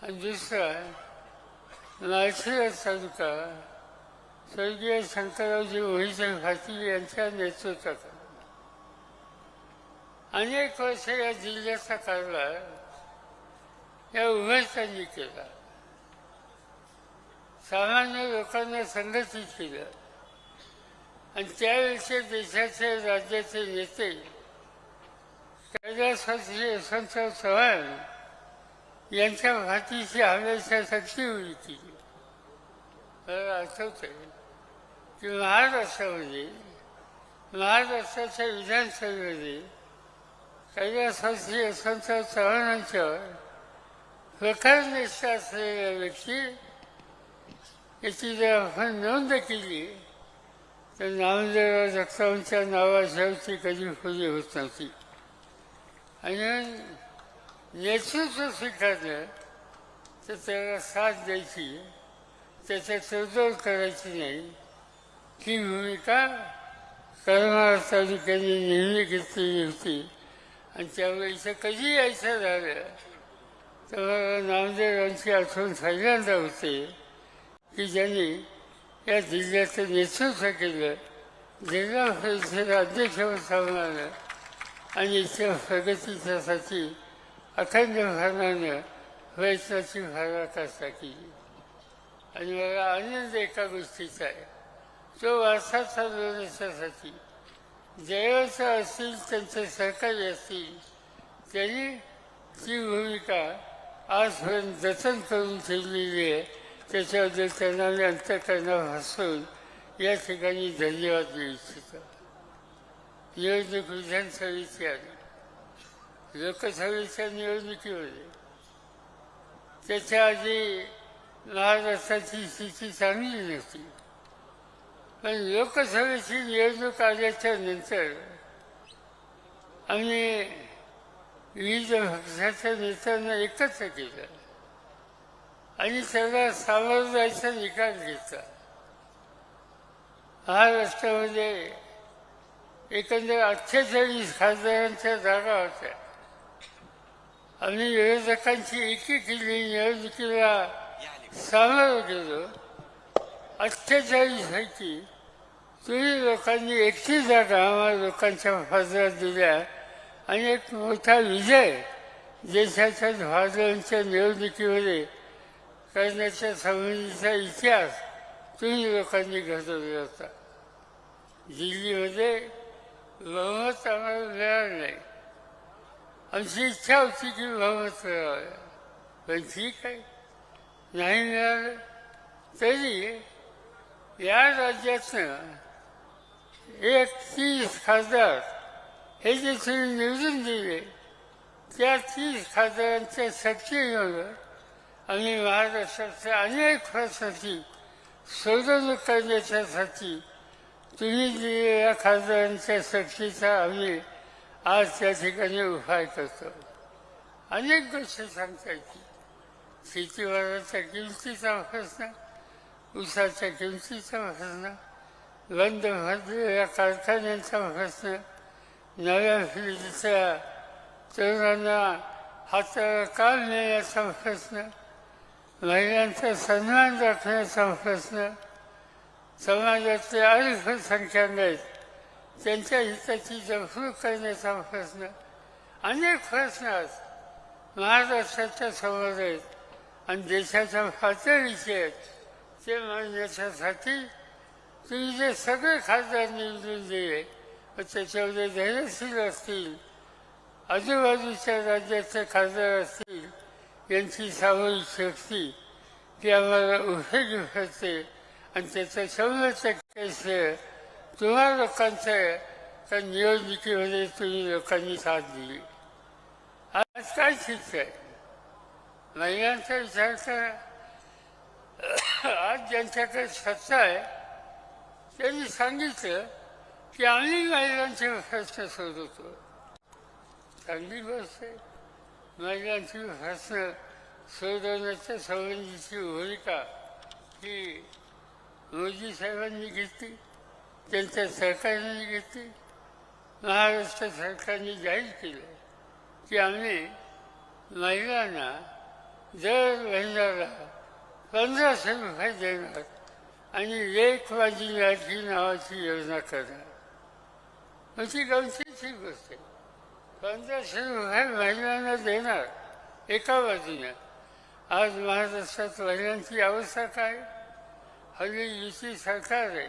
आणि दुसरा माळशिरस तालुका स्वर्गीय शंकररावजी मोहिते पाटील यांच्या नेतृत्वाखाली. अनेक वर्ष या जिल्ह्याचा कारभार या उभयतांनी केला. सामान्य लोकांना संघटित केलं आणि त्यावेळेचे देशाचे राज्याचे नेते कैलासवासी यशवंतराव चव्हाण यांच्या पाठीशी हमेशा शक्ती उभी केली. मला आठवतं की महाराष्ट्राच्या विधानसभेमध्ये कैलासवासी यशवंतराव चव्हाणांच्यावर प्रखर निष्ठा असलेल्या व्यक्ती याची जर आपण नोंद केली तर नामदेवराव जगतापांच्या नावाशिवायची कधी खोली होत नव्हती. आणि नेतृत्व स्वीकारलं तर त्याला साथ द्यायची, त्याचा तडजोड करायची नाही, ही भूमिका करमाळा तालुक्याने नेहमी घेतलेली होती. आणि त्यामुळे इथं कधी यायचं झालं तर मला नामदेवरावांची आठवण पहिल्यांदा होते की ज्यांनी या जिल्ह्याचं नेतृत्व केलं, जिल्हा परिषद अध्यक्षपद सांभाळलं आणि इथल्या प्रगतीच्यासाठी अखंड भावनानं प्रयत्नाची पराकाष्ठा केली. आणि मला आनंद एका गोष्टीचा आहे, तो वारसा चालवण्यासाठी जयवंत असतील, त्यांचे सहकारी असतील, त्यांनी ती भूमिका आजपर्यंत जतन करून ठेवलेली आहे. त्याच्याबद्दल त्यांना मी अंतःकरणापासून या ठिकाणी धन्यवाद देऊ इच्छितो. निवडणूक विधानसभेची आली, लोकसभेच्या निवडणुकीमध्ये त्याच्या आधी महाराष्ट्राची स्थिती चांगली नव्हती, पण लोकसभेची निवडणूक आल्याच्या नंतर आम्ही विविध पक्षाच्या नेत्यांना एकत्र केलं आणि त्याला सामोरं जायचा निकाल घेतला. महाराष्ट्रामध्ये एकंदर 48 खासदारांच्या जागा होत्या. आम्ही विरोधकांची एकी केली, निवडणुकीला सामोरं गेलो. 48 पैकी तुम्ही लोकांनी 31 जागा आम्हाला लोकांच्या बाजारात दिल्या आणि एक मोठा विजय देशाच्या भाजपाच्या निवडणुकीमध्ये करण्याच्या संबंधीचा इतिहास तुम्ही लोकांनी घडवला होता. दिल्लीमध्ये बहुमत आम्हाला मिळालं नाही. आमची इच्छा होती की बहुमत मिळावं, पण ठीक आहे, नाही मिळालं तरी या राज्यातनं 31 खासदार हे जे तुम्ही निवडून दिले त्या 30 खासदारांच्या शक्तीमुळे आम्ही महाराष्ट्राच्या अनेक प्रश्नाची सोडवणूक करण्याच्यासाठी तुम्ही दिलेल्या खासदारांच्या शक्तीचा आम्ही आज त्या ठिकाणी उपाय करतो. अनेक गोष्टी सांगता येतील. शेतीमालाच्या किमतीचा प्रश्न, ऊसाच्या किमतीचा प्रश्न, बंद भरलेल्या कारखान्यांचा प्रश्न, नव्या पिढीच्या तरुणांना हाताला काम मिळण्याचा प्रश्न, महिलांचा सन्मान राखण्याचा प्रश्न, समाजातले अल्पसंख्याक आहेत त्यांच्या हिताची जपणूक करण्याचा प्रश्न, अनेक प्रश्न आज महाराष्ट्राच्या समोर आहेत आणि देशाच्या पातळीचे आहेत. ते मांडण्यासाठी तुम्ही जे सगळे खासदार निवडून दिले त्याच्यामध्ये धैर्यशील असतील, आजूबाजूच्या राज्याचे खासदार असतील, यांची सामूहिक शक्ती ती आम्हाला उपयोगी पडते आणि त्याचं 100% श्रेय तुम्हा लोकांचं आहे. तर निवडणुकीमध्ये तुम्ही लोकांनी साथ दिली. आज काय शिस्त आहे? महिलांचा विचार करा. आज ज्यांच्याकडे सत्ता आहे त्यांनी सांगितलं की आम्ही महिलांचे प्रश्न सोडवतो. चांगली गोष्ट आहे. महिलांची प्रश्न सोडवण्याच्या संबंधीची भूमिका ही मोदी साहेबांनी घेतली, त्यांच्या सरकारने घेतली. महाराष्ट्र सरकारने जाहीर केलं की आम्ही महिलांना दर महिन्याला 1500 रुपये देणार आणि लेक माझी लाडकी नावाची योजना करणार. म्हणजे गमतीची गोष्ट आहे. 1500 रुपये महिलांना देणार एका बाजूने. आज महाराष्ट्रात महिलांची अवस्था काय? हल्ली युती सरकार आहे.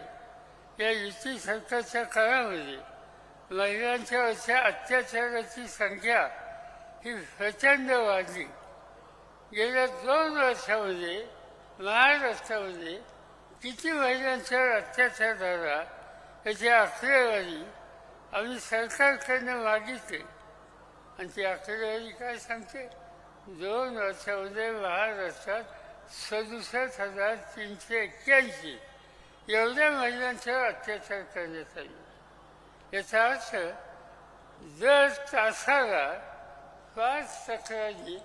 या युती सरकारच्या काळामध्ये महिलांच्यावरच्या अत्याचाराची संख्या ही प्रचंड वाढली. गेल्या 2 वर्षामध्ये महाराष्ट्रामध्ये किती महिलांच्यावर अत्याचार झाला याची आकडेवारी आम्ही सरकारकडनं मागितली आणि ती आकडेवारी काय सांगते 2 वर्षामध्ये महाराष्ट्रात 67,381 एवढ्या महिलांच्यावर अत्याचार करण्यात आले. याचा अर्थ दर तासाला 5 तक्रारी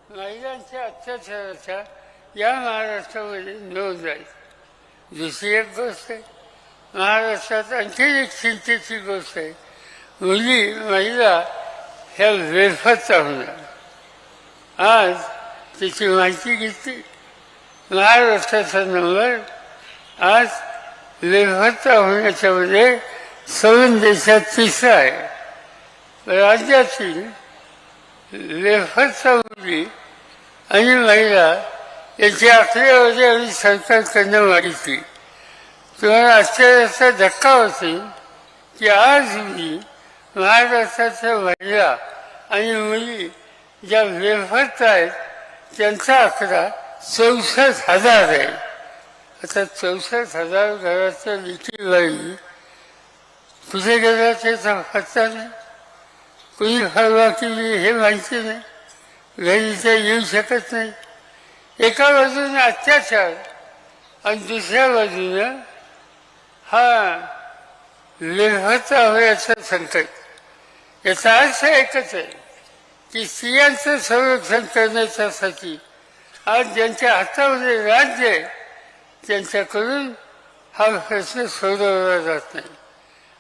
महिलांच्या अत्याचाराच्या या महाराष्ट्रामध्ये नोंद आहे. दुसरी एक गोष्ट आहे, महाराष्ट्रात आणखी एक चिंतेची गोष्ट आहे, महिला ह्या बेफत्ता होणार. आज त्याची माहिती घेतली, महाराष्ट्राचा नंबर आज बेफत्ता होण्याच्या मध्ये 7 देशात 3रा आहे. राज्यातील बेफत्ता मुली आणि महिला याची आकडेवारी आम्ही सरकारकडनं मागितली. तुम्हाला आश्चर्याचा धक्का होईल की आज मी महाराष्ट्राच्या महिला आणि मुली ज्या बेफत्ता आहेत त्यांचा आकडा 64,000 आहे. आता 64,000 घराच्या लिखी बाई कुठे गेला त्याचा पत्ता नाही, कुणी फरवा केली हे माहिती नाही, घरी ते येऊ शकत नाही. एका बाजूने अत्याचार आणि दुसऱ्या बाजूनं हा बेफत्ता होण्याचं संकट. याचा अर्थ एकच आहे की स्त्रियांचं संरक्षण करण्याच्यासाठी आज ज्यांच्या हातामध्ये राज्य आहे त्यांच्याकडून हा प्रश्न सोडवला जात नाही.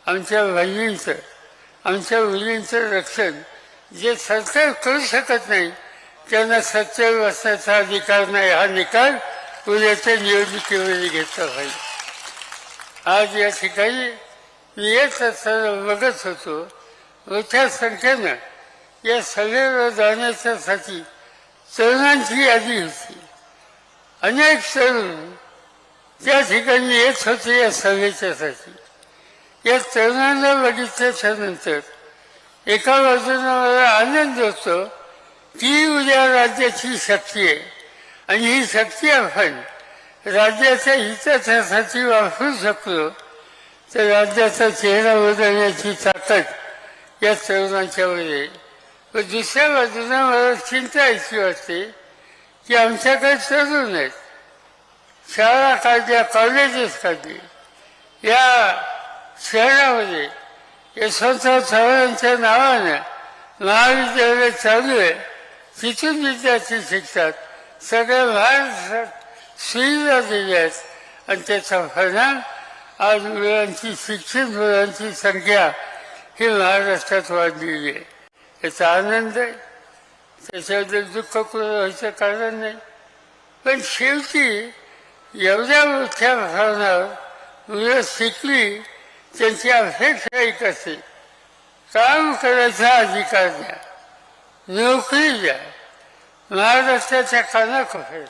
आमच्या बहिणींचं, आमच्या मुलींचं रक्षण जे सरकार करू शकत नाही त्यांना सत्तेवर बसण्याचा अधिकार नाही. हा निकाल उद्याच्या निवडणुकीमध्ये घेतला पाहिजे. आज या ठिकाणी मी येत असताना बघत होतो, मोठ्या संख्येनं या सभेवर जाण्याच्यासाठी तरुणांची यादी होती. अनेक तरुण त्या ठिकाणी येत होते या सभेच्यासाठी. या तरुणांना बघितल्याच्या नंतर एका बाजूला मला आनंद होतो की उद्या राज्याची शक्ती आहे आणि ही शक्ती आपण राज्याच्या हितासाठी वापरू शकलो तर राज्याचा चेहरा बदलण्याची ताकद या तरुणांच्यामध्ये आहे. पण दुसऱ्या बाजूला मला चिंता अशी वाटते की आमच्याकडे तरुण आहेत, शाळा काढल्या, कॉलेजेस काढली, या शहरामध्ये यशवंतराव चव्हाणांच्या नावानं महाविद्यालय चालू आहे, तिथून विद्यार्थी शिकतात. सगळ्या महाराष्ट्रात सुविधा दिल्या आहेत आणि त्याचा परिणाम आज मुलांची शिक्षित मुलांची संख्या ही महाराष्ट्रात वाढलेली आहे. याचा आनंद आहे, त्याच्याबद्दल दुःख व्हायचं कारण नाही. पण शेवटी एवढ्या मोठ्या प्रमाणावर मुलं शिकली, त्यांची अपेक्षा एक असते, काम करायचा अधिकार द्या, नोकरी द्या. महाराष्ट्राच्या कानाकोपऱ्यात,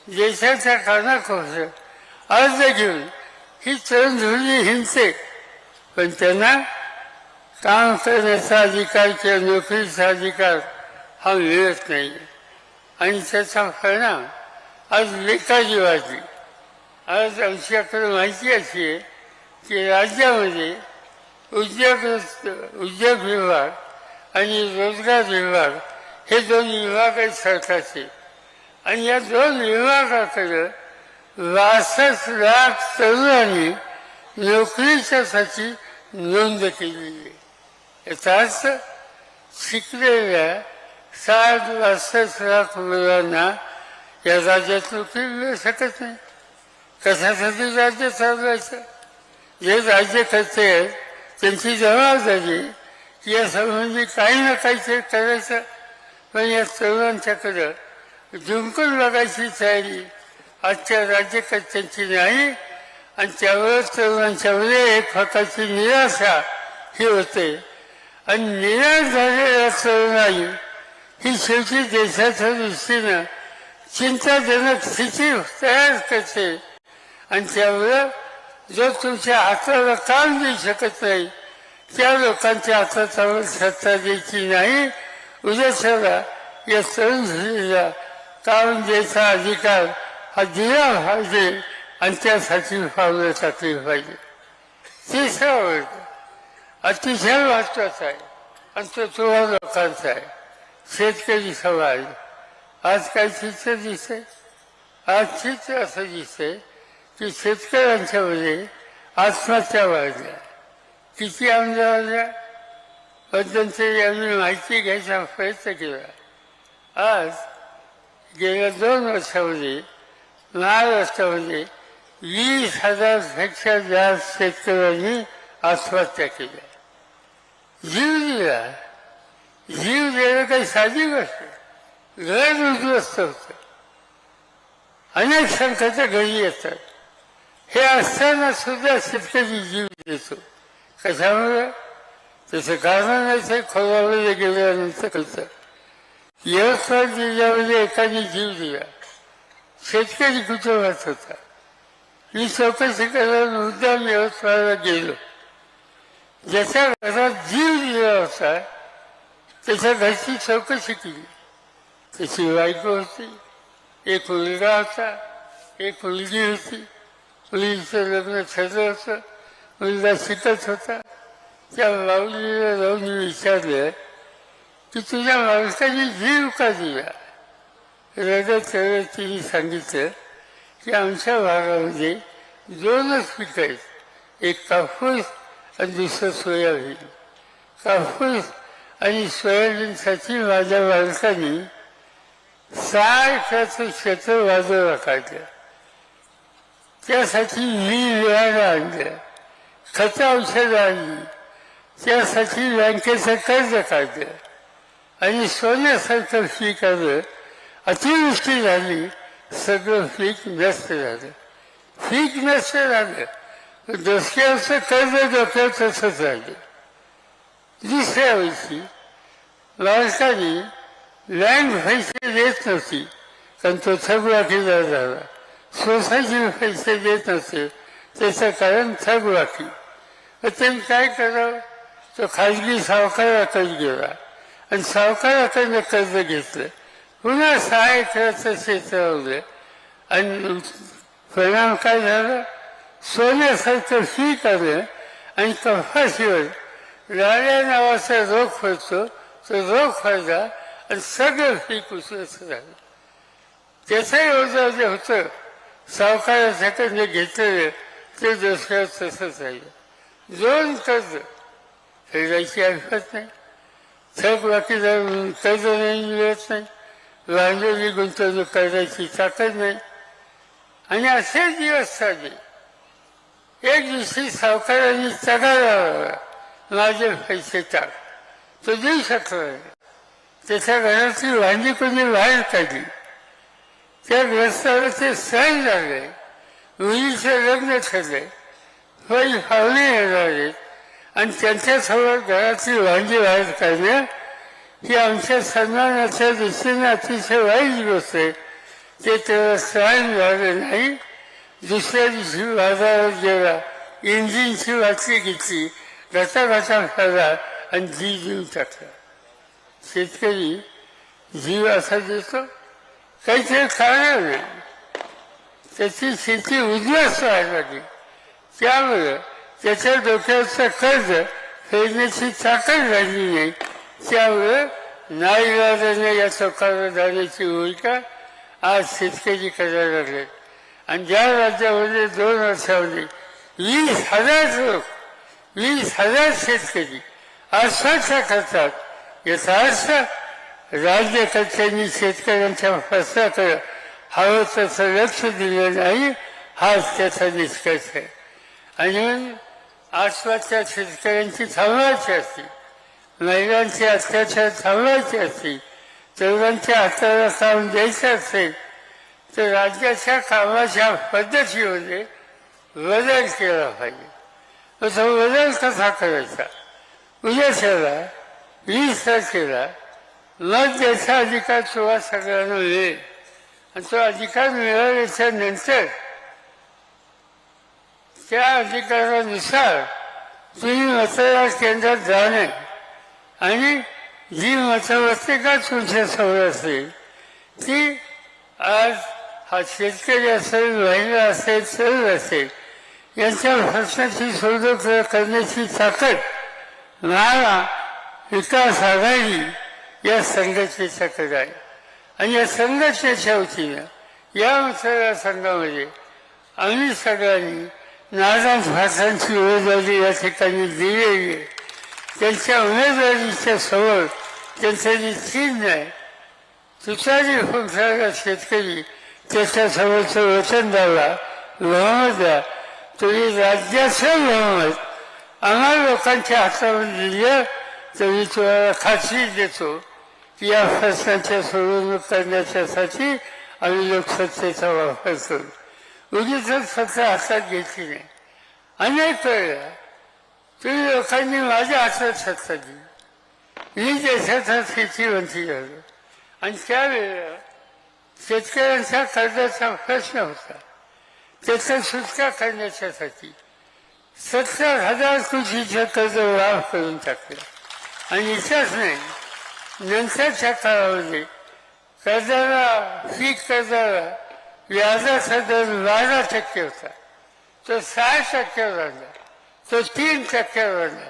देशाच्या कानाकोपऱ्यात अर्ज घेऊन ही तरुण धुळी हिंडते, पण त्यांना काम करण्याचा अधिकार किंवा नोकरीचा अधिकार हा मिळत नाही. आणि त्याचा परिणाम आज बेकारी वाढली. आज आमच्याकडे माहिती अशी आहे की राज्यामध्ये उद्योग विभाग आणि रोजगार विभाग हे 2 विभाग आहेत सरकारचे. आणि या 2 विभागाकडे 62 लाख तरुणांनी नोकरीच्यासाठी नोंद केलेली आहे. याचा अर्थ शिकलेल्या 60-62 लाख मुलांना या राज्यात नोकरी मिळू शकत नाही. कशासाठी राज्य चालवायचं? जे राज्यकर्ते आहेत त्यांची जबाबदारी की या संबंधी काही ना काहीतरी करायचं. पण या तरुणांच्याकडं जिंकून बघायची तयारी आजच्या राज्यकर्त्यांची नाही. आणि त्यामुळे तरुणांच्यामध्ये एक प्रकारची निराशा ही होते. आणि निराश झालेल्या तरुणाई ही शेवटी देशाच्या दृष्टीनं चिंताजनक स्थिती तयार करते. आणि त्यामुळं जो तुमच्या हाताला काम देऊ शकत नाही त्या लोकांच्या हातात सत्ता द्यायची नाही. उद्याच्याला या तरुण झालेला काम द्यायचा अधिकार हा दिला पाहिजे आणि त्यासाठी पावलं टाकली पाहिजे. तिसरा वर्ग अतिशय महत्वाचा आहे आणि तो तुम्हा लोकांचा आहे, शेतकरी समाज. आज काय चित्र दिसतंय? आज चित्र असं दिसतंय की शेतकऱ्यांच्या मध्ये आत्महत्या वाढल्या. किती आमदार वाढल्या? मध्यंतरी आम्ही माहिती घ्यायचा प्रयत्न केला. आज गेल्या 2 वर्षामध्ये महाराष्ट्रामध्ये 20,000पेक्षा जास्त शेतकऱ्यांनी आत्महत्या केल्या. जीव दिला. जीव देणं काही साधी गोष्ट. घर उद्ध्वस्त होतं. अनेक संकट घरी येतात. हे असताना सुद्धा शेतकरी जीव देतो. कशामुळे? त्याचं कारण नाही. खोलामध्ये गेल्यानंतर कळतं. यवतमाळ जिल्ह्यामध्ये एकाने जीव दिला. शेतकरी कुटुंबात होता. मी चौकशी करायला मुद्दाम यवतमाळला गेलो. ज्याच्या घरात जीव दिला होता त्याच्या घरची चौकशी केली. त्याची बायको होती, एक मुलगा होता, एक मुलगी होती. मुलीचं लग्न ठरलं होतं. मुलगा शिकत होता. त्या माऊलीला जाऊन विचारलं की तुझ्या मालकाने जीव का दिला? रडत रडत तिने सांगितलं की आमच्या भागामध्ये 2च पिकं आहेत, एक कापूस आणि दुसरं सोयाबीन. कापूस आणि सोयाबीनसाठी माझ्या मालकाने 6 एकराचं क्षेत्र बाजूला काढलं. त्यासाठी मी बियाणं आणलं, खतं औषधं आणली, त्यासाठी बँकेचं कर्ज काढलं आणि सोन्यासारखं पीक आलं. अतिवृष्टी झाली, सगळं पीक नष्ट झालं. पीक नष्ट झालं, डोक्याचं कर्ज डोक्यात तसंच राहिलं. दुसऱ्या वर्षी मालकाने बँक पैसे देत नव्हती, कारण तो थकबाकीदार झाला. सोसायटी पैसे देत नव्हते, त्याचं कारण थकबाकी. मग त्यांनी काय करावं? तो खाजगी सावकाराकडे गेला आणि सावकाराकडनं कर्ज घेतलं. पुन्हा 6 एकराचं क्षेत्र लावलं आणि परिणाम काय झाला? सोन्यासारखं पीक आलं आणि कपाशीवर लाल्या नावाचा रोग पडतो, तो रोग पडला आणि सगळं पीक उसळत झालं. त्याचं योजना जे होतं सावकाराच्याकडनं घेतलेलं ते दुसऱ्या तसंच राहिलं. 2 कर्ज फेडायची ऐकत नाही, थकबाकीदार कर्ज नाही मिळत नाही, भांडवली गुंतवणूक करायची ताकद नाही. आणि असे दिवस चालले. एक दिवशी सावकारांनी तगार लावला, माझे पैसे टाक. तो देऊ शकला नाही. त्याच्या घरातली भांडी कोणी बाहेर काढली. त्या ग्रस्ताला ते सहन झाले. मुलीचं लग्न ठरलंय, काही पाहुणे येणार आहेत आणि त्यांच्यासमोर घरातली भांडी बाहेर काढणं ही आमच्या सन्मानाच्या दृष्टीने अतिशय वाईट गोष्ट आहे. ते त्याला सहन झालं नाही. दुसऱ्या दिवशी बाजारात गेला, इंजिनची बाटली घेतली, घाटा खाला आणि जीव देऊन टाकला. शेतकरी जीव असा देतो, काहीतरी कारण नाही. त्याची शेती उद्ध्वस्त व्हायला लागली. त्यामुळं त्याच्या डोक्याचं कर्ज फेडण्याची ताकद राहिली नाही. त्यामुळं नाईलाजाने या चौकाला जाण्याची भूमिका आज शेतकरी करायला लागले. आणि ज्या राज्यामध्ये 2 वर्षामध्ये 20,000 लोक, 20,000 शेतकरी आत्महत्या करतात, याचा अर्थ राज्यकर्त्यांनी शेतकऱ्यांच्या प्रश्नाकडे हवं तसं लक्ष दिलं नाही, हाच त्याचा निष्कर्ष आहे. आणि आत्महत्या शेतकऱ्यांची थांबवायची असते, महिलांचे अत्याचार थांबवायचे असतील, तरुणांच्या हाताला काम द्यायचं असेल तर राज्याच्या कामाच्या पद्धतीमध्ये बदल केला पाहिजे. मग तो बदल कसा करायचा? उद्याच्याला 20 तारखेला मत द्यायचा अधिकार तुम्हा सगळ्यांना मिळेल. आणि तो अधिकार मिळाल्याच्या नंतर त्या अधिकारानुसार तुम्ही मतदान केंद्रात जाणे आणि जी मतपत्रिका तुमच्या समोर असेल ती आज हा शेतकरी असेल, महिला असेल, तरुण असेल, यांच्या प्रश्नाची सोडवणूक करण्याची ताकद महाविकास आघाडी या संघटनेच्याकडे आहे. आणि या संघटनेच्या वतीनं या मतदारसंघामध्ये आम्ही सगळ्यांनी नाराज भाषांची उमेदवारी या ठिकाणी दिलेली आहे. त्यांच्या उमेदवारीच्या समोर त्यांचं जे चिन्ह आहे, तुतारी फुंकणारा शेतकरी त्याच्यासमोरचं वचनदारा बहुमत द्या. तुम्ही राज्याचं बहुमत आम्हाला लोकांच्या हातामध्ये दिलं तर मी तुम्हाला खात्री देतो की या प्रश्नाच्या सोडवणूक करण्याच्यासाठी आम्ही लोकसत्तेचा वापर करू. उगीच सत्ता हातात घेतली नाही. अनेक वेळा तुम्ही लोकांनी माझ्या हातात सत्ता दिली. मी देशाचा शेतीमंत्री झालो आणि त्यावेळेला शेतकऱ्यांच्या कर्जाचा प्रश्न होता. त्याचा सुटका करण्याच्यासाठी 70,000 कोटीचं कर्ज माफ करून टाकलं. आणि इतकंच नाही, नंतरच्या काळामध्ये कर्जाला पीक कर्जाला व्याजाचा दर 12% होता, तो 6% वाढला, तो 3% वाढला.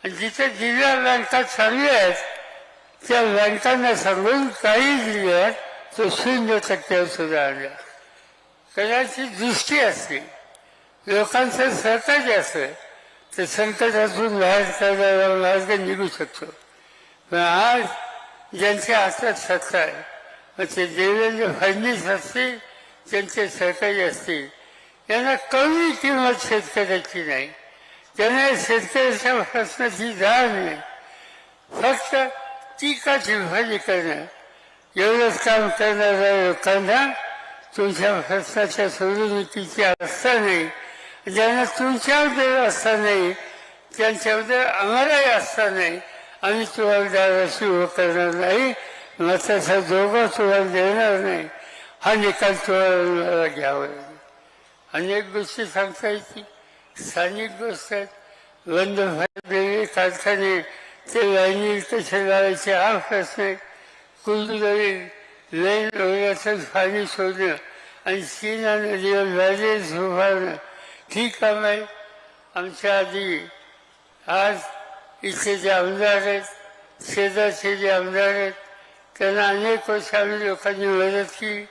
आणि जिथे जिल्हा बँका चांगल्या आहेत त्या बँकांना सांगून काही जिल्ह्यात तो 0% सुद्धा आणला. कदाचित दृष्टी असली, लोकांचं सहकार्य असलं तर संकटातून बाहेर काढायला मार्ग निघू शकतो. पण आज ज्यांच्या हातात सत्ता आहे, मग ते देवेंद्र फडणवीस असतील, त्यांचे सहकारी असतील, यांना कमी किंमत शेतकऱ्याची नाही, त्यांना शेतकऱ्याच्या प्रश्नाची जाण नाही. फक्त टीका टिप्पणी करणं एवढंच काम करणाऱ्या लोकांना तुमच्या प्रश्नाच्या सोडवणुकीची आस्था नाही, ज्यांना तुमच्याबद्दल आस्था नाही, त्यांच्याबद्दल आम्हालाही आस्था नाही. आम्ही तुम्हाला दाराशी उभं करणार नाही, मताचा दोघा तुम्हाला देणार नाही. हा निकाल तुम्हाला घ्यावा लागेल. अनेक गोष्टी सांगता येतील, स्थानिक गोष्ट आहेत. बंद झालेले कारखाने ते लाईनीत कसे लावायचे हा प्रश्न आहे. कुलदरी लाईन रोगाचं पाणी सोडणं आणि सीना नदीवर बॅरेज उभारणं ही काम आहे. आमच्या आधी आज इथे जे आमदार आहेत, शेजारचे जे आमदार आहेत, त्यांना अनेक वर्ष आम्ही लोकांनी मदत केली,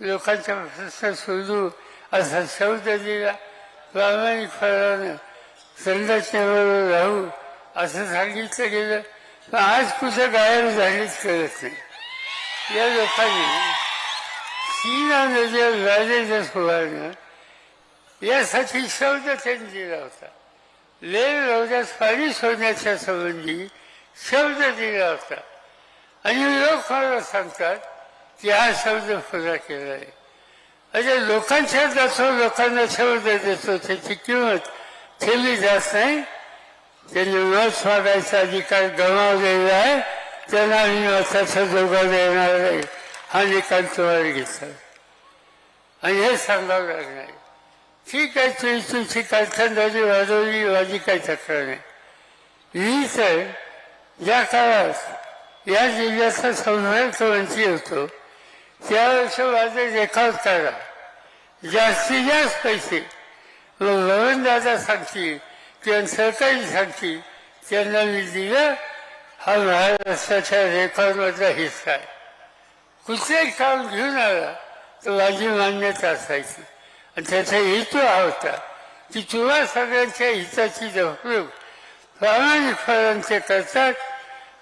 लोकांचा प्रश्न सोडू असा शब्द दिला. प्रामाणिकपणानं संघटनेबरोबर राहू असं सांगितलं गेलं. पण आज कुठं गायब झालीच कळत नाही. या लोकांनी सीना नदीवर बॅरेज उभारणं यासाठी शब्द त्यांनी दिला होता. लेह रोगात पाणी सोडण्याच्या संबंधी शब्द दिला होता. आणि लोक मला सांगतात की हा शब्द पुरा केला आहे. अरे लोकांच्या जातो, लोकांना शब्द देतो, त्याची किंमत ठेवली जात नाही. त्यांनी मत मागायचा अधिकार गमावलेला आहे, त्यांना आम्ही मताचा जोगा देणार आहे. हा निकाल तुम्हाला घेतला आणि हे सांगावं लागणार. ठीक आहे, तुमची कारखानदारी वाढवली, माझी काही तक्रार नाही. मी तर ज्या काळात या जिल्ह्याचा संपर्क मंत्री होतो त्यावेळेस माझे रेकॉर्ड करा. जास्तीत जास्त पैसे मग भवनदादा सांगतील किंवा सहकारी सांगतील त्यांना मी दिलं. हा महाराष्ट्राच्या रेकॉर्डमधला हिस्सा आहे. कुठलंही काम घेऊन आला तर माझी मान्यता असायची. आणि त्याचा हेतू हा होता की तुम्हा सगळ्यांच्या हिताची जपणूक प्रामाणिकपणाचे करतात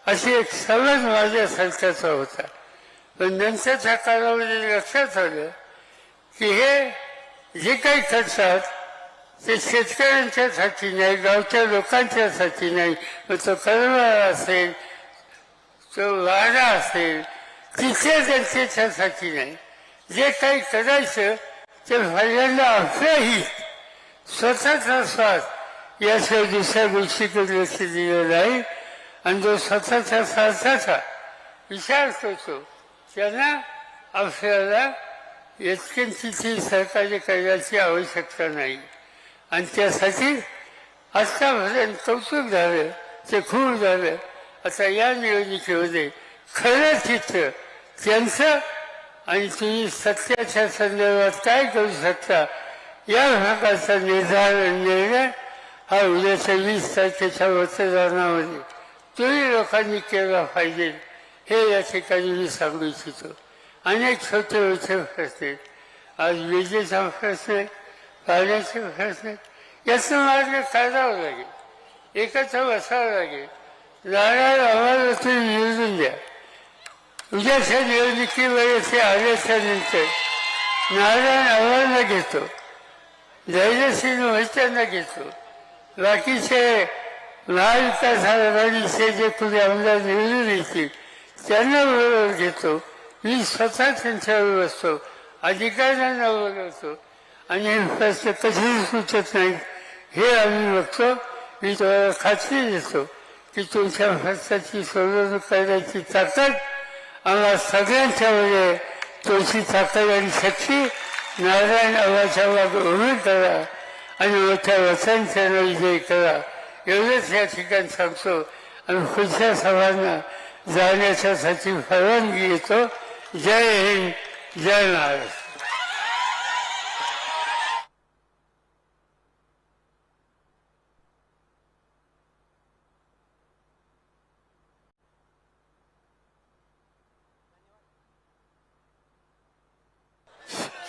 अशी एक समज माझ्या सरकारचा होता. पण नंतरच्या काळामध्ये लक्षात आलं की हे जे काही करतात ते शेतकऱ्यांच्यासाठी नाही, गावच्या लोकांच्यासाठी नाही. मग तो करमाळा असेल, तो वाडा असेल, तिथे जनतेच्यासाठी नाही. जे काही करायचं ते पहिल्यांदा आपल्याही स्वतःचा स्वार्थ याशिवाय दुसऱ्या गोष्टीकडे लक्ष दिलं नाही. आणि जो स्वतःच्या स्वार्थाचा विचार करतो त्यांना आपल्याला इतकी सहकार्य करण्याची आवश्यकता नाही. आणि त्यासाठी आतापर्यंत कौतुक झालं, ते खूप झालं. आता या निवडणुकीमध्ये खरं चित्र त्यांचं आणि तुम्ही सत्याच्या संदर्भात काय करू शकता या भागाचा निर्णय हा उद्याच्या 20 तारखेच्या मतदानामध्ये तुम्ही लोकांनी केला पाहिजे हे या ठिकाणी मी सांगू इच्छितो. अनेक छोटे मोठे प्रश्न आहेत. आज विजेचा प्रश्न आहे, पाण्याचे प्रश्न आहेत. याचा मार्ग काढावा लागेल, एकत्र बसावं लागेल. नारायण आम्हाला तुम्ही निवडून द्या. उद्याच्या निवडणुकीमध्ये ते आल्याच्या नंतर नारायण आव्हानांना घेतो, धैर्यसिंह मोहित्यांना घेतो, बाकीचे महाविकास आघाडीचे जे कुणी आमदार निवडून येतील त्यांना बरोबर घेतो. मी स्वतः त्यांच्यावर बसतो, अधिकाऱ्यांना बोलवतो आणि हे प्रश्न कधीही सुटत नाहीत हे आम्ही बघतो. मी तुम्हाला खात्री देतो की तुमच्या प्रश्नाची सोडवणूक करण्याची ताकद आम्हा सगळ्यांच्यामध्ये, तुमची ताकद आणि शक्ती नारायण आव्हाच्या मागे उभी करा आणि मोठ्या वचनच्या विजय करा एवढंच या ठिकाणी सांगतो आणि पुढच्या सभांना जाण्याच्यासाठी परवानगी घेतो. जय हिंद, जय महाराष्ट्र.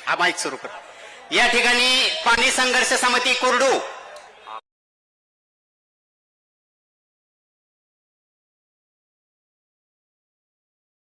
हा माईक सुरू कर. या ठिकाणी पाणी संघर्ष समिती कुर्डू